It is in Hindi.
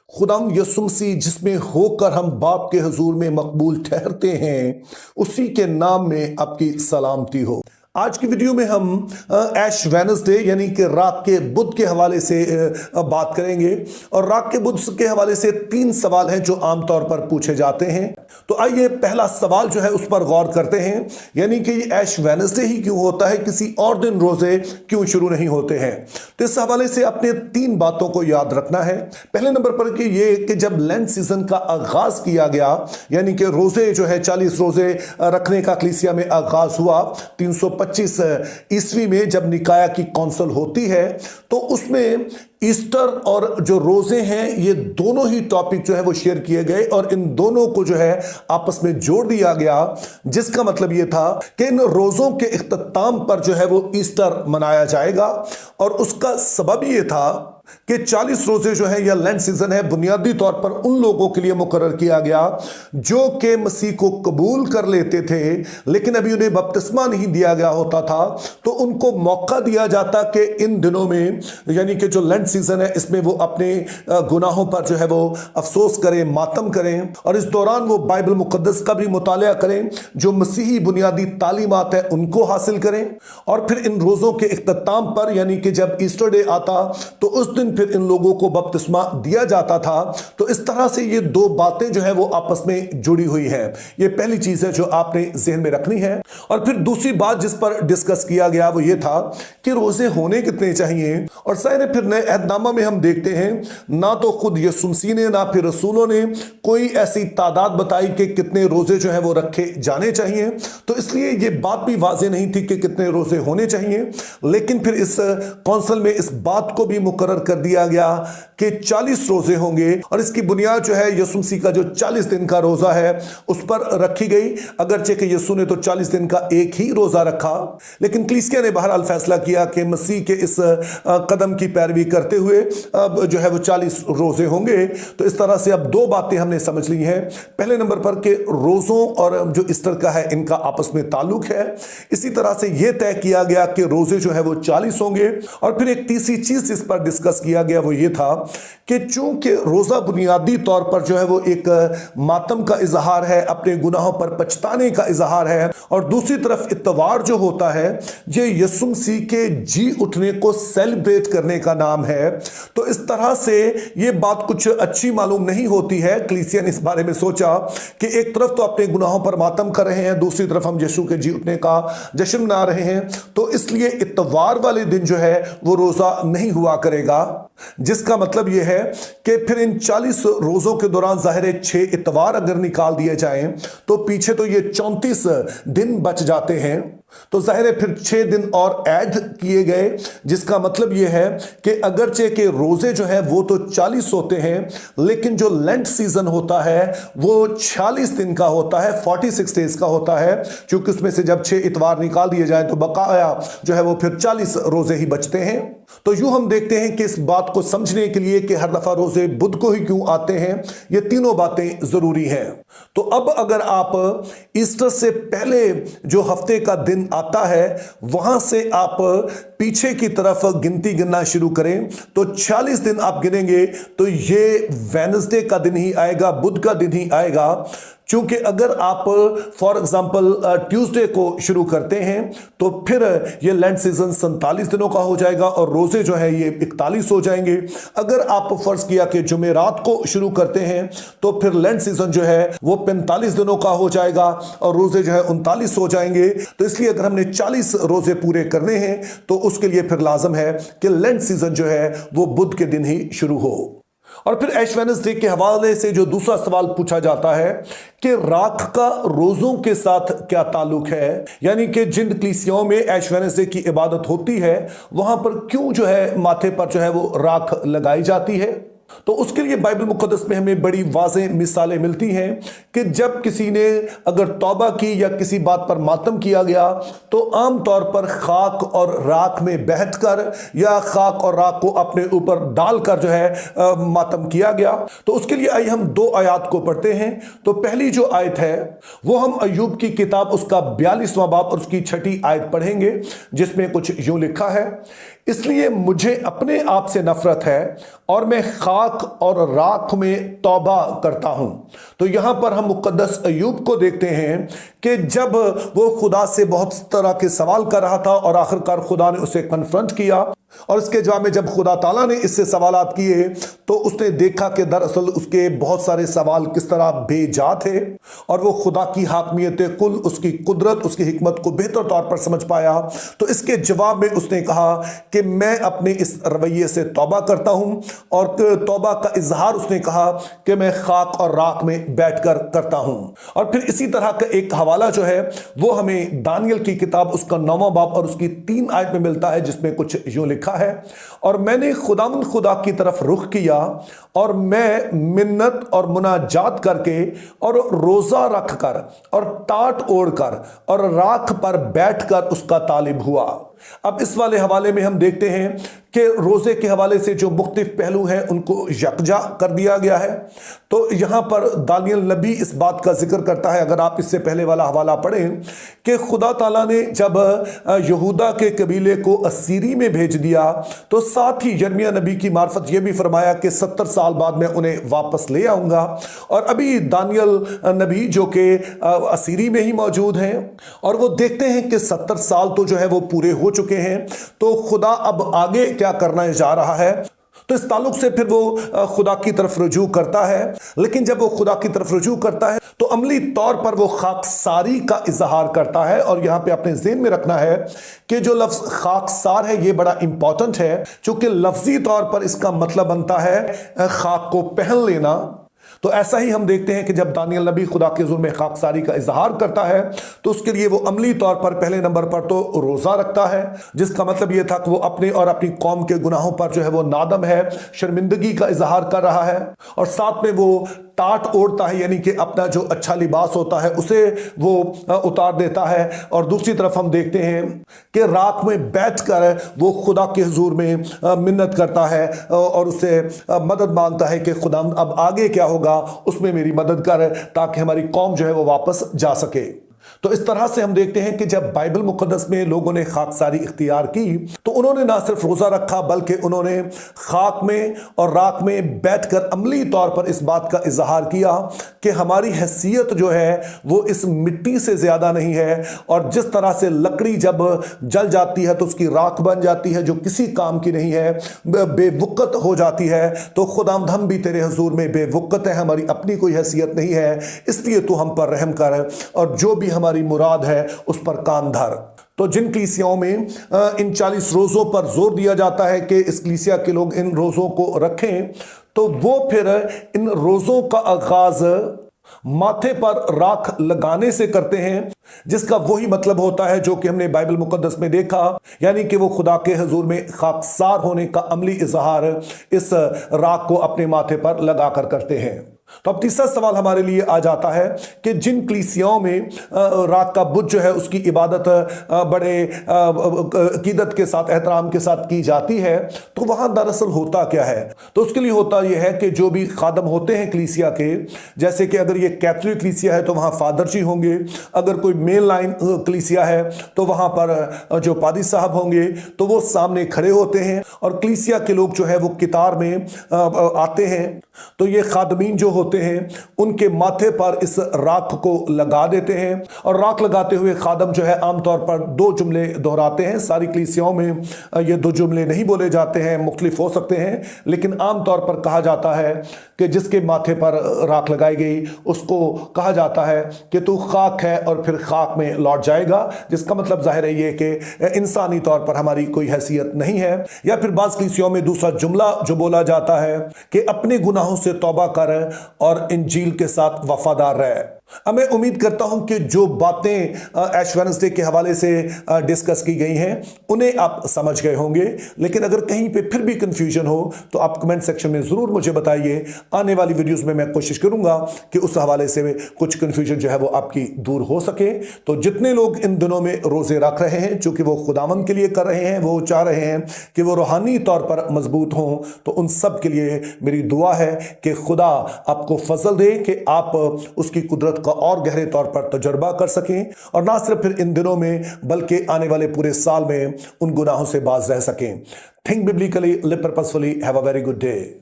खुदाम यीशु मसीह जिसमें होकर हम बाप के हुजूर में मकबूल ठहरते हैं, उसी के नाम में आपकी सलामती हो। आज की वीडियो में हम ऐश वेडनेसडे यानी कि रात के बुध के हवाले से बात करेंगे। और रात के बुध के हवाले से 3 सवाल हैं जो आमतौर पर पूछे जाते हैं। तो आइए पहला सवाल जो है उस पर गौर करते हैं, यानी कि ये ऐश वेडनेसडे ही क्यों होता है, किसी और दिन रोजे क्यों शुरू नहीं होते हैं। तो इस हवाले से अपने 3 बातों को याद रखना है। पहले नंबर पर कि ये कि जब लेंट सीजन का आगाज किया गया, यानी कि रोजे जो है 40 रोजे रखने का कलीसिया में आगाज हुआ 325 ईस्वी में, जब निकाया की कौंसिल होती है, तो उसमें ईस्टर और जो रोजे हैं ये दोनों ही टॉपिक जो है वो शेयर किए गए और इन दोनों को जो है आपस में जोड़ दिया गया, जिसका मतलब ये था कि इन रोजों के इख्तिताम पर जो है वो ईस्टर मनाया जाएगा। और उसका सबब ये था कि 40 रोजे जो है या लेंट सीजन है बुनियादी तौर पर उन लोगों के लिए मुकर्रर किया गया जो कि मसीह को कबूल कर लेते थे, लेकिन अभी उन्हें बपतिस्मा नहीं दिया गया होता था। तो उनको मौका दिया जाता कि इन दिनों में, यानी कि जो लेंट सीजन है, इसमें वो अपने गुनाहों पर जो है वो अफसोस करें, मातम करें और इस दौरान वो बाइबल मुकद्दस का भी मुतालिया करें, जो मसीही बुनियादी तालीमात है उनको हासिल करें। और फिर इन रोजों के इख्तिताम पर, यानी कि जब ईस्टर डे आता तो उस दिन फिर इन लोगों को बपतिस्मा दिया जाता था। तो इस तरह से ये 2 बातें जो है वो आपस में जुड़ी हुई है। ये पहली चीज है जो आपने ज़हन में रखनी है। और फिर दूसरी बात जिस पर डिस्कस किया गया वो ये था कि रोजे होने कितने चाहिए। और सारे फिर नए अहदनामा में हम देखते हैं ना तो खुद यीशु मसीह ने ना फिर रसूलों ने कोई ऐसी तादाद बताई कि कितने रोजे जो है वो रखे जाने चाहिए। तो इसलिए ये बात भी वाज़ेह नहीं थी कि कितने रोजे होने चाहिए। लेकिन फिर इस कौंसिल में इस बात को भी मुकर्रर कर दिया गया कि 40 रोजे होंगे और इसकी बुनियाद जो है यीशु मसीह का जो 40 दिन का रोजा है उस पर रखी गई। अगरचे कि यीशु ने तो 40 दिन का एक ही रोजा रखा, लेकिन कलीसिया ने बहरहाल फैसला किया कि मसीह के इस कदम की पैरवी करते हुए अब जो है वो 40 रोजे होंगे। तो इस तरह से अब 2 बातें हमने समझ ली हैं। पहले नंबर पर कि रोजों और जो ईस्टर का है इनका आपस में ताल्लुक है। इसी तरह से यह तय किया गया कि रोजे जो है वो 40 होंगे। और फिर एक तीसरी चीज इस पर डिस्कस किया गया वो ये था कि चूंकि रोजा बुनियादी तौर पर जो है वो एक मातम का इजहार है, अपने गुनाहों पर पछताने का इजहार है, और दूसरी तरफ इतवार जो होता है ये यीशु मसीह के जी उठने को सेलिब्रेट करने का नाम है। तो इस तरह से ये बात कुछ अच्छी मालूम नहीं होती है। कलीसिया ने इस बारे में सोचा कि एक तरफ तो अपने गुनाहों पर मातम कर रहे हैं, दूसरी तरफ हम यीशु के जी उठने का जश्न मना रहे हैं, तो इसलिए इतवार वाले दिन जो है वो रोजा नहीं हुआ करेगा। जिसका मतलब यह है कि फिर इन 40 रोजों के दौरान ज़ाहिर 6 इतवार अगर निकाल दिए जाएं तो पीछे तो ये 34 दिन बच जाते हैं। तो जाहिर है फिर 6 दिन और ऐड किए गए, जिसका मतलब यह है कि अगरचे के रोजे जो है वो तो 40 होते हैं, लेकिन जो लेंट सीजन होता है वो 46 दिन का होता है, 46 डेज का होता है। क्योंकि उसमें से जब 6 इतवार निकाल दिए जाए तो बकाया जो है वो फिर 40 रोजे ही बचते हैं। तो यूं हम देखते हैं कि इस बात को समझने के लिए कि हर दफा रोजे बुध को ही क्यों आते हैं, ये तीनों बातें जरूरी हैं। तो अब अगर आप ईस्टर से पहले जो हफ्ते का दिन आता है वहां से आप पीछे की तरफ गिनती गिनना शुरू करें तो 46 दिन आप गिनेंगे तो ये वेडनेसडे का दिन ही आएगा, बुध का दिन ही आएगा। क्योंकि अगर आप फॉर एग्जांपल ट्यूसडे को शुरू करते हैं तो फिर ये लेंट सीजन 47 दिनों का हो जाएगा और रोजे जो है ये 41 हो जाएंगे। अगर आप फर्ज किया कि जुमेरात को शुरू करते हैं तो फिर लेंट सीजन जो है वो 45 दिनों का हो जाएगा और रोजे जो है 39 हो जाएंगे। तो इसलिए अगर हमने 40 रोजे पूरे करने हैं तो उसके लिए फिर लाजम है कि लेंट सीजन जो है वो बुध के दिन ही शुरू हो। और फिर ऐश वेडनेसडे के हवाले से जो दूसरा सवाल पूछा जाता है कि राख का रोजों के साथ क्या ताल्लुक है, यानी कि जिन कलीसियाओं में ऐश वेडनेसडे की इबादत होती है वहां पर क्यों जो है माथे पर जो है वो राख लगाई जाती है। तो उसके लिए बाइबल मुकद्दस में हमें बड़ी वाज़ेह मिसालें मिलती हैं कि जब किसी ने अगर तौबा की या किसी बात पर मातम किया गया तो आम तौर पर खाक और राख में बहकर या खाक और राख को अपने ऊपर डालकर जो है मातम किया गया। तो उसके लिए आइए हम 2 आयत को पढ़ते हैं। तो पहली जो आयत है वो हम अय्यूब की किताब उसका 42वां बाब और उसकी 6ठी आयत पढ़ेंगे, जिसमें कुछ यूं लिखा है, इसलिए मुझे अपने आप से नफरत है और मैं खाक और राख में तौबा करता हूं। तो यहां पर हम मुकद्दस अय्यूब को देखते हैं कि जब वो खुदा से बहुत तरह के सवाल कर रहा था और आखिरकार खुदा ने उसे कन्फ्रंट किया, और इसके जवाब में जब खुदा ताला ने इससे सवालात किए तो उसने देखा कि दरअसल उसके बहुत सारे सवाल किस तरह बेजा थे, और वो खुदा की हाकमियत कुल, उसकी कुदरत, उसकी हिकमत को बेहतर तौर पर समझ पाया। तो इसके जवाब में उसने कहा कि मैं अपने इस रवैये से तौबा करता हूं, और तौबा का इजहार उसने कहा कि मैं खाक और राख में बैठकर करता हूं। और फिर इसी तरह का एक हवाला जो है वो हमें दानियल की किताब उसका 9वां बाब और उसकी 3 आयत में मिलता है, जिसमें कुछ यूं लिखा है, और मैंने खुदा की तरफ रुख किया और मैं मिन्नत और मुनाजात करके और रोजा रखकर और टाट ओढ़कर और राख पर बैठकर उसका तालिब हुआ। अब इस वाले हवाले में हम देखते हैं कि रोजे के हवाले से जो मुख्तलिफ पहलू हैं उनको यकजा कर दिया गया है। तो यहां पर दानियल नबी इस बात का जिक्र करता है, अगर आप इससे पहले वाला हवाला पढ़ें, कि खुदा ताला ने जब यहूदा के कबीले को असीरी में भेज दिया तो साथ ही यिर्मयाह नबी की मार्फत यह भी फरमाया कि 70 साल बाद मैं उन्हें वापस ले आऊंगा। और अभी दानियल नबी जो कि असीरी में ही मौजूद हैं, और वो देखते हैं कि 70 साल तो जो है वो पूरे हो चुके हैं, तो खुदा अब आगे क्या करना जा रहा है। तो इस ताल्लुक से फिर वो खुदा की तरफ रुजू करता है, लेकिन जब वो खुदा की तरफ रुजू करता है तो अमली तौर पर वो खाकसारी का इजहार करता है। और यहां पे अपने ज़हन में रखना है कि जो लफ्ज खाकसार है ये बड़ा इंपॉर्टेंट है, क्योंकि लफ्जी तौर पर इसका मतलब बनता है खाक को पहन लेना। तो ऐसा ही हम देखते हैं कि जब दानियल नबी खुदा के हुज़ूर में खाकसारी का इजहार करता है तो उसके लिए वो अमली तौर पर पहले नंबर पर तो रोज़ा रखता है, जिसका मतलब ये था कि वो अपने और अपनी कौम के गुनाहों पर जो है वो नादम है, शर्मिंदगी का इजहार कर रहा है, और साथ में वो टाट ओढ़ता है, यानी कि अपना जो अच्छा लिबास होता है उसे वो उतार देता है। और दूसरी तरफ हम देखते हैं कि राख में बैठकर वो खुदा के हुजूर में मिन्नत करता है और उससे मदद मांगता है कि खुदा अब आगे क्या होगा उसमें मेरी मदद कर, ताकि हमारी कौम जो है वो वापस जा सके। तो इस तरह से हम देखते हैं कि जब बाइबल मुकद्दस में लोगों ने खाकसारी इख्तियार की तो उन्होंने ना सिर्फ रोज़ा रखा बल्कि उन्होंने खाक में और राख में बैठकर अमली तौर पर इस बात का इजहार किया कि हमारी हैसियत जो है वो इस मिट्टी से ज़्यादा नहीं है, और जिस तरह से लकड़ी जब जल जाती है तो उसकी राख बन जाती है जो किसी काम की नहीं है, बेवुकत हो जाती है। तो खुदावंद हम भी तेरे हुजूर में बेवुकत है, हमारी अपनी कोई हैसियत नहीं है, इसलिए तू हम पर रहम कर और जो भी हमारी मुराद है उस पर काम धर। तो जिन कलीसियाओं में इन 40 रोज़ों पर जोर दिया जाता है कि इस कलीसिया के लोग इन रोज़ों को रखें, तो वो फिर इन रोज़ों का आगाज माथे पर राख लगाने से करते हैं, जिसका वही मतलब होता है जो कि हमने बाइबल मुकद्दस में देखा, यानी कि वो खुदा के हुजूर में खाकसार होने का अमली इजहार इस राख को अपने माथे पर लगाकर करते हैं। तो अब तीसरा सवाल हमारे लिए आ जाता है कि जिन कलीसियाओं में रात का बुत जो है उसकी इबादत बड़े अकीदत के साथ, एहतराम के साथ की जाती है, तो वहाँ दरअसल होता क्या है। तो उसके लिए होता यह है कि जो भी खादम होते हैं कलीसिया के, जैसे कि अगर ये कैथोलिक कलीसिया है तो वहाँ फादर जी होंगे, अगर कोई मेन लाइन कलीसिया है तो वहाँ पर जो पादी साहब होंगे तो वो सामने खड़े होते हैं, और कलीसिया के लोग जो है वो कितार में आते हैं। तो ये खादमीन जो होते हैं उनके माथे पर इस राख को लगा देते हैं, और राख लगाते हुए खादम जो है आमतौर पर 2 जुमले दोहराते हैं। सारी कलीसियाओं में ये 2 जुमले नहीं बोले जाते हैं, मुख्तलिफ हो सकते हैं, लेकिन आमतौर पर कहा जाता है कि जिसके माथे पर राख लगाई गई उसको कहा जाता है कि तू खाक है और फिर खाक में लौट जाएगा, जिसका मतलब जाहिर है ये कि इंसानी तौर पर हमारी कोई हैसियत नहीं है। या फिर बाज़ कलीसियाओं में दूसरा जुमला जो बोला जाता है कि अपने गुनाहों से तौबा कर और इंजील के साथ वफादार रहे। अब मैं उम्मीद करता हूं कि जो बातें ऐश वेडनेसडे के हवाले से डिस्कस की गई हैं उन्हें आप समझ गए होंगे, लेकिन अगर कहीं पे फिर भी कंफ्यूजन हो तो आप कमेंट सेक्शन में ज़रूर मुझे बताइए। आने वाली वीडियोस में मैं कोशिश करूंगा कि उस हवाले से कुछ कंफ्यूजन जो है वो आपकी दूर हो सके। तो जितने लोग इन दिनों में रोज़े रख रहे हैं, चूँकि वो खुदावंद के लिए कर रहे हैं, वो चाह रहे हैं कि वो रूहानी तौर पर मजबूत हों, तो उन सब के लिए मेरी दुआ है कि खुदा आपको फजल दे कि आप उसकी कुदरत मोहब्बत का और गहरे तौर पर तजुर्बा कर सकें और ना सिर्फ फिर इन दिनों में बल्कि आने वाले पूरे साल में उन गुनाहों से बाज रह सकें। Think biblically, live purposefully, have a very good day.